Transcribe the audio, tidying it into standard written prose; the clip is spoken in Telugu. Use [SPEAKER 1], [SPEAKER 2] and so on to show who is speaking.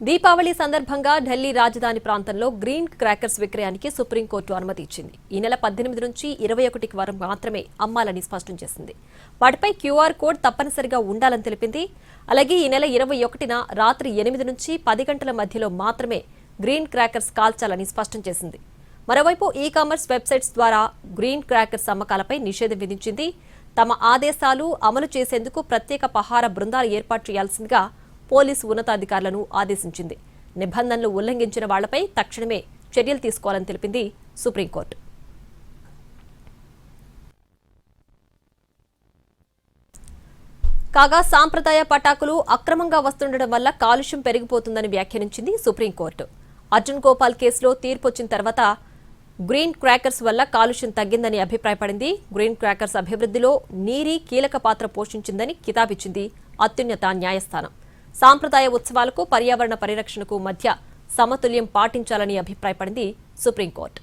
[SPEAKER 1] దీపావళి సందర్భంగా ఢిల్లీ రాజధాని ప్రాంతంలో గ్రీన్ క్రాకర్స్ విక్రయానికి సుప్రీంకోర్టు అనుమతి ఇచ్చింది. ఈ నెల 18 నుంచి 21 వరకు మాత్రమే అమ్మాలని స్పష్టం చేసింది. వాటిపై క్యూఆర్ కోడ్ తప్పనిసరిగా ఉండాలని తెలిపింది. అలాగే ఈ నెల 21న రాత్రి 8 నుంచి 10 గంటల మధ్యలో మాత్రమే గ్రీన్ క్రాకర్స్ కాల్చాలని స్పష్టం చేసింది. మరోవైపు ఈ-కామర్స్ వెబ్సైట్స్ ద్వారా గ్రీన్ క్రాకర్స్ అమ్మకాలపై నిషేధం విధించింది. తమ ఆదేశాలు అమలు చేసేందుకు ప్రత్యేక పహారా బృందాలు ఏర్పాటు చేయాల్సిందిగా పోలీసు ఉన్నతాధికారులను ఆదేశించింది. నిబంధనలు ఉల్లంఘించిన వాళ్లపై తక్షణమే చర్యలు తీసుకోవాలని తెలిపింది సుప్రీంకోర్టు. కాగా సాంప్రదాయ పటాకులు అక్రమంగా వస్తుండడం వల్ల కాలుష్యం పెరిగిపోతుందని వ్యాఖ్యానించింది సుప్రీంకోర్టు. అర్జున్ గోపాల్ కేసులో తీర్పు వచ్చిన తర్వాత గ్రీన్ క్రాకర్స్ వల్ల కాలుష్యం తగ్గిందని అభిప్రాయపడింది. గ్రీన్ క్రాకర్స్ అభివృద్ధిలో నీరి కీలక పాత్ర పోషించిందని కితాబిచ్చింది అత్యున్నత న్యాయస్థానం. సాంప్రదాయ ఉత్సవాలకు పర్యావరణ పరిరక్షణకు మధ్య సమతుల్యం పాటించాలని అభిప్రాయపడింది సుప్రీంకోర్టు.